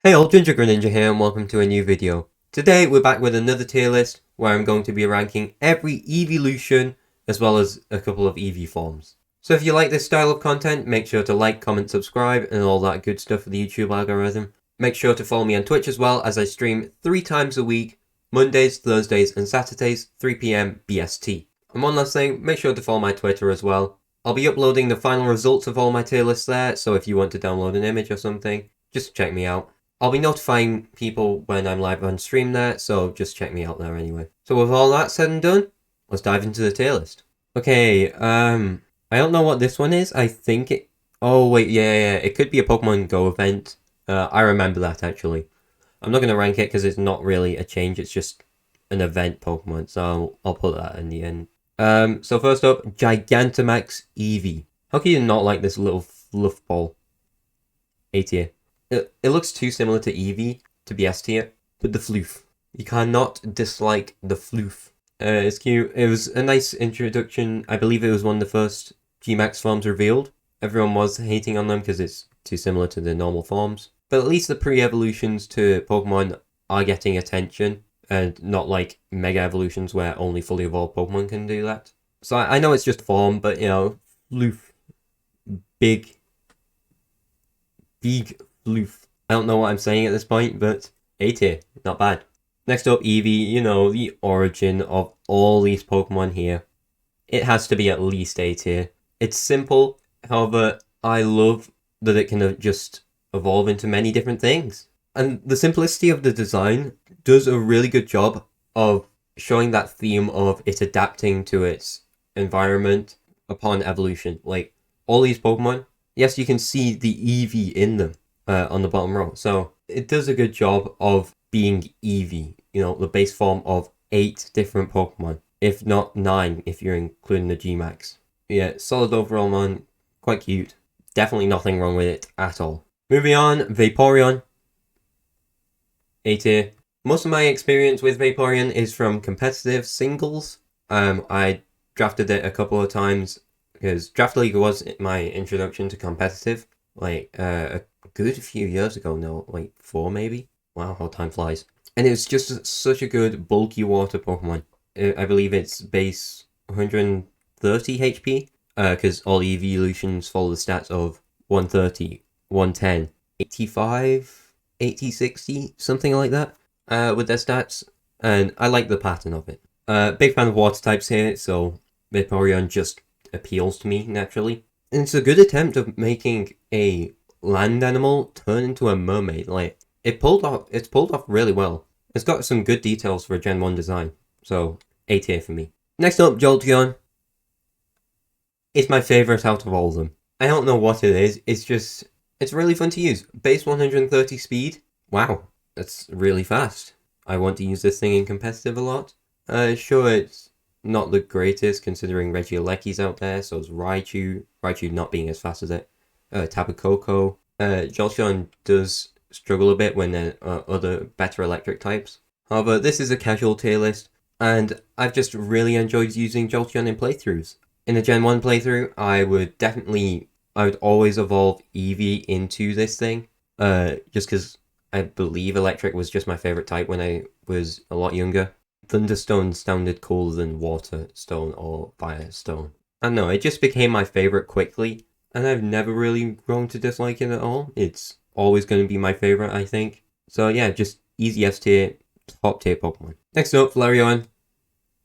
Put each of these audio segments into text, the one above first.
Hey all, Ginger Greninja here and welcome to a new video. Today we're back with another tier list where I'm going to be ranking every Eeveelution as well as a couple of Eevee forms. So if you like this style of content, make sure to like, comment, subscribe and all that good stuff for the YouTube algorithm. Make sure to follow me on Twitch as well, as I stream 3 times a week, Mondays, Thursdays and Saturdays, 3 PM BST. And one last thing, make sure to follow my Twitter as well. I'll be uploading the final results of all my tier lists there, so if you want to download an image or something, just check me out. I'll be notifying people when I'm live on stream there, so just check me out there anyway. So with all that said and done, let's dive into the tier list. Okay, I don't know what this one is. I think it... Oh, wait, yeah, it could be a Pokemon Go event. I remember that, actually. I'm not going to rank it because it's not really a change, it's just an event Pokemon, so I'll put that in the end. So first up, Gigantamax Eevee. How can you not like this little fluff ball? A tier. It looks too similar to Eevee to be S tier, but the floof. You cannot dislike the floof. It's cute. It was a nice introduction. I believe it was one of the first G-Max forms revealed. Everyone was hating on them because it's too similar to the normal forms. But at least the pre-evolutions to Pokemon are getting attention, and not like Mega Evolutions where only fully evolved Pokemon can do that. So I know it's just form, but you know, floof. Big floof. I don't know what I'm saying at this point, but A tier, not bad. Next up, Eevee, you know, the origin of all these Pokemon here. It has to be at least A tier. It's simple, however, I love that it can just evolve into many different things. And the simplicity of the design does a really good job of showing that theme of it adapting to its environment upon evolution. Like, all these Pokemon, yes, you can see the Eevee in them on the bottom row. So it does a good job of being Eevee, you know, the base form of 8 different Pokemon, if not 9 if you're including the G-Max. Yeah, solid overall, man. Quite cute. Definitely nothing wrong with it at all. Moving on, Vaporeon. A tier. Most of my experience with Vaporeon is from competitive singles. I drafted it a couple of times because Draft League was my introduction to competitive, like a good few years ago now, like 4 maybe. Wow, how time flies. And it's just such a good bulky water Pokemon. I believe it's base 130 HP, because all Eeveelutions follow the stats of 130, 110, 85, 80, 60, something like that, with their stats. And I like the pattern of it. Big fan of water types here, so Vaporeon just appeals to me naturally. And it's a good attempt of making a land animal turn into a mermaid. Like, it's pulled off really well. It's got some good details for a Gen 1 design. So, A tier for me. Next up, Jolteon. It's my favourite out of all of them. I don't know what it is, it's really fun to use. Base 130 speed. Wow, that's really fast. I want to use this thing in competitive a lot. Sure, it's not the greatest considering Regieleki's out there, so is Raichu. Raichu not being as fast as it. Tapu Koko. Jolteon does struggle a bit when there are other better electric types. However, this is a casual tier list, and I've just really enjoyed using Jolteon in playthroughs. In a Gen 1 playthrough, I would always evolve Eevee into this thing, just because I believe electric was just my favourite type when I was a lot younger. Thunderstone sounded cooler than Water Stone or Fire Stone. I don't know, it just became my favourite quickly, and I've never really grown to dislike it at all. It's always going to be my favourite, I think. So yeah, just easy S tier, top tier Pokemon. Next up, Flareon.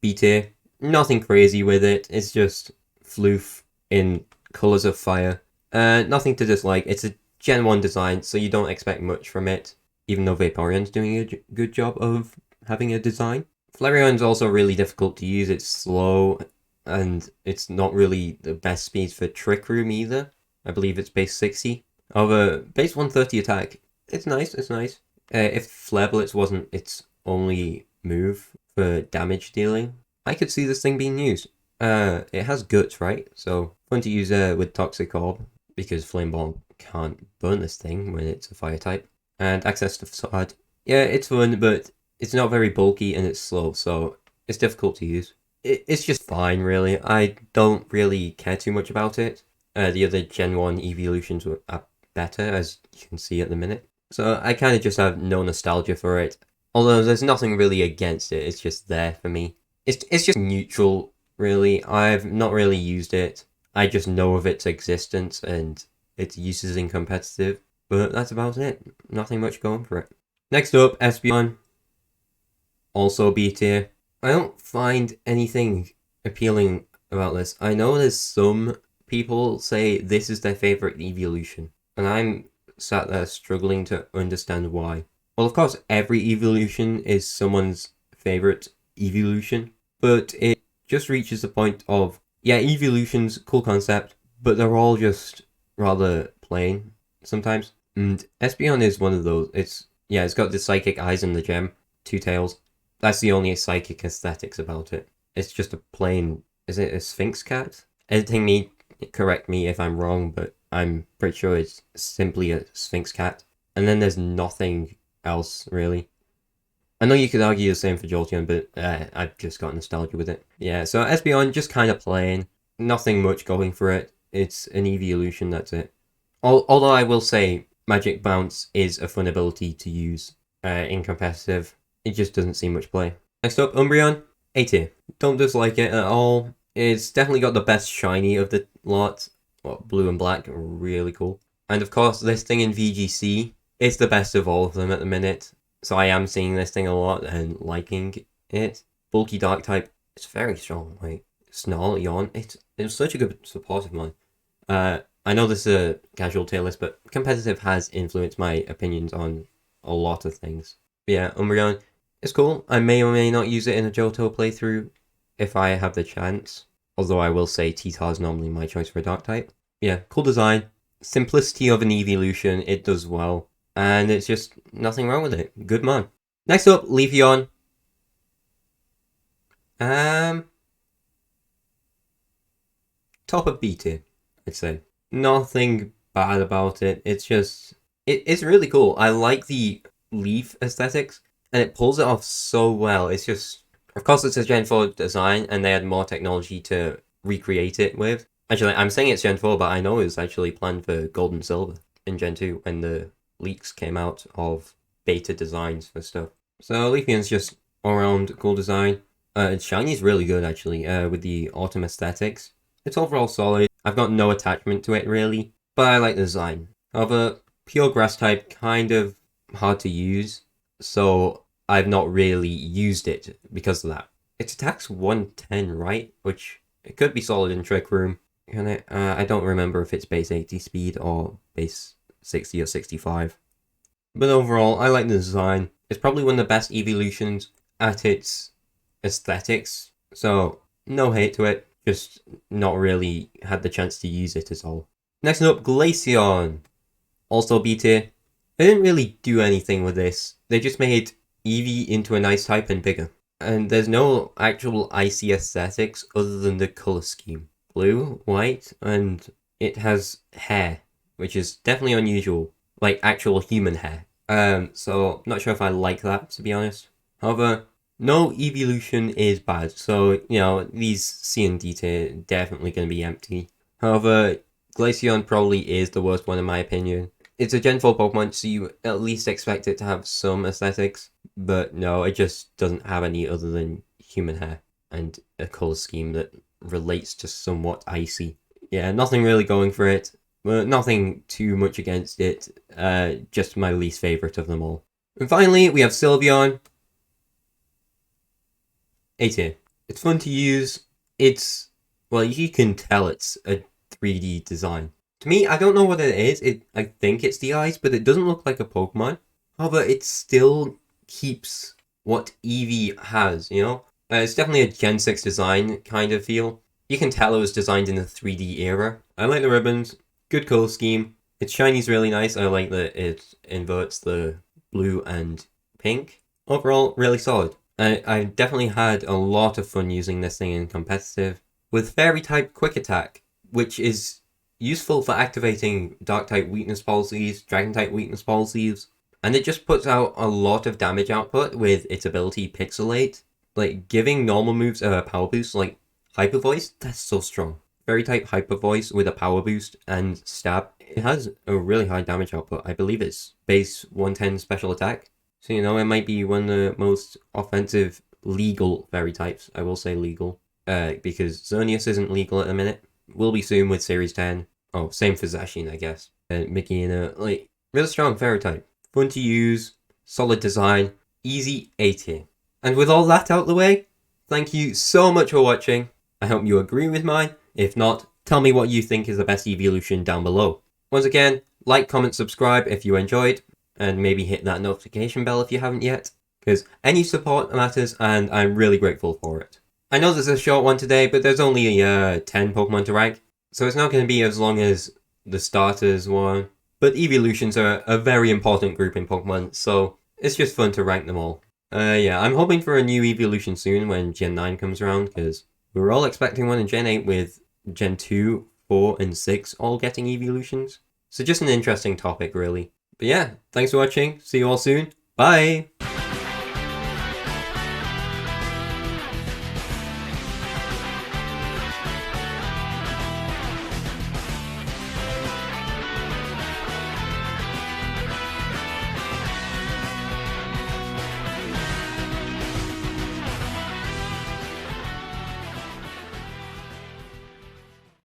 B tier. Nothing crazy with it, it's just floof in colours of fire. Nothing to dislike, it's a Gen 1 design, so you don't expect much from it, even though Vaporeon's doing a good job of having a design. Flareon's also really difficult to use, it's slow, and it's not really the best speed for Trick Room either. I believe it's base 60. However, base 130 attack, it's nice. If Flare Blitz wasn't its only move for damage dealing, I could see this thing being used. It has guts, right? So, fun to use with Toxic Orb, because Flame Bomb can't burn this thing when it's a fire type. And access to Facade. Yeah, it's fun, but it's not very bulky and it's slow, so it's difficult to use. It's just fine, really. I don't really care too much about it. The other Gen 1 Eeveelutions are better, as you can see at the minute. So I kind of just have no nostalgia for it. Although there's nothing really against it, it's just there for me. It's just neutral, really. I've not really used it. I just know of its existence and its uses in competitive. But that's about it. Nothing much going for it. Next up, Espeon. Also B tier. I don't find anything appealing about this. I know there's some people say this is their favorite evolution, and I'm sat there struggling to understand why. Well, of course, every evolution is someone's favorite evolution, but it just reaches the point of, yeah, evolution's cool concept, but they're all just rather plain sometimes. And Espeon is one of those. It's got the psychic eyes and the gem, two tails. That's the only psychic aesthetics about it. It's just a plain, is it a Sphinx cat? Editing me, correct me if I'm wrong, but I'm pretty sure it's simply a Sphinx cat. And then there's nothing else, really. I know you could argue the same for Jolteon, but I've just got nostalgia with it. Yeah, so Espeon, just kind of plain. Nothing much going for it. It's an evolution, that's it. Although I will say, Magic Bounce is a fun ability to use in competitive. It just doesn't see much play. Next up, Umbreon, A tier. Don't dislike it at all. It's definitely got the best shiny of the lot. Well, blue and black, really cool. And of course, this thing in VGC, it's the best of all of them at the minute. So I am seeing this thing a lot and liking it. Bulky Dark type, it's very strong. Like, Snarl, Yawn, it's such a good supportive one. I know this is a casual tier list, but competitive has influenced my opinions on a lot of things. But yeah, Umbreon, it's cool. I may or may not use it in a Johto playthrough if I have the chance. Although I will say T-Tar is normally my choice for a Dark type. Yeah, cool design. Simplicity of an evolution, it does well. And it's just nothing wrong with it. Good man. Next up, Leafeon. Top of B tier, I'd say. Nothing bad about it. It's just, it's really cool. I like the leaf aesthetics, and it pulls it off so well. It's just, of course, it's a Gen 4 design, and they had more technology to recreate it with. Actually, I'm saying it's Gen 4, but I know it was actually planned for Gold and Silver in Gen 2 when the leaks came out of beta designs for stuff. So Leafeon's just all-around cool design. Its shiny's really good, actually, with the autumn aesthetics. It's overall solid. I've got no attachment to it, really, but I like the design. However, pure grass type, kind of hard to use, so I've not really used it because of that. Its attack's 110, right? Which, it could be solid in Trick Room. I don't remember if it's base 80 speed or base 60 or 65. But overall, I like the design. It's probably one of the best evolutions at its aesthetics, so no hate to it. Just not really had the chance to use it at all. Next up, Glaceon. Also B tier. They didn't really do anything with this. They just made Eevee into an ice type and bigger. And there's no actual icy aesthetics other than the colour scheme. Blue, white, and it has hair, which is definitely unusual. Like actual human hair. So not sure if I like that, to be honest. However, no evolution is bad, so, you know, these C and D tier definitely going to be empty. However, Glaceon probably is the worst one in my opinion. It's a Gen 4 Pokemon, so you at least expect it to have some aesthetics, but no, it just doesn't have any other than human hair and a colour scheme that relates to somewhat icy. Yeah, nothing really going for it, but nothing too much against it, just my least favourite of them all. And finally, we have Sylveon. A tier. It's fun to use. It's, well, you can tell it's a 3D design. To me, I don't know what it is. I think it's the eyes, but it doesn't look like a Pokemon. However, it still keeps what Eevee has, you know? It's definitely a Gen 6 design kind of feel. You can tell it was designed in the 3D era. I like the ribbons. Good colour scheme. Its shiny's really nice. I like that it inverts the blue and pink. Overall, really solid. I definitely had a lot of fun using this thing in competitive. With Fairy type Quick Attack, which is useful for activating Dark type weakness policies, Dragon type weakness policies, and it just puts out a lot of damage output with its ability Pixelate. Like, giving normal moves a power boost, like Hyper Voice, that's so strong. Fairy type Hyper Voice with a power boost and stab, it has a really high damage output. I believe it's base 110 special attack. So, you know, it might be one of the most offensive legal fairy types. I will say legal. Because Xerneas isn't legal at the minute. Will be soon with Series 10. Oh, same for Zacian, I guess. And Mickey in a, like, really strong fairy type. Fun to use, solid design, easy A tier. And with all that out the way, thank you so much for watching. I hope you agree with mine. If not, tell me what you think is the best Eeveelution down below. Once again, like, comment, subscribe if you enjoyed, and maybe hit that notification bell if you haven't yet, because any support matters and I'm really grateful for it. I know there's a short one today, but there's only 10 Pokemon to rank, so it's not going to be as long as the starters one. But Eeveelutions are a very important group in Pokemon, so it's just fun to rank them all. Yeah, I'm hoping for a new Eeveelution soon when Gen 9 comes around, because we were all expecting one in Gen 8 with Gen 2, 4, and 6 all getting Eeveelutions. So just an interesting topic, really. But yeah, thanks for watching. See you all soon. Bye!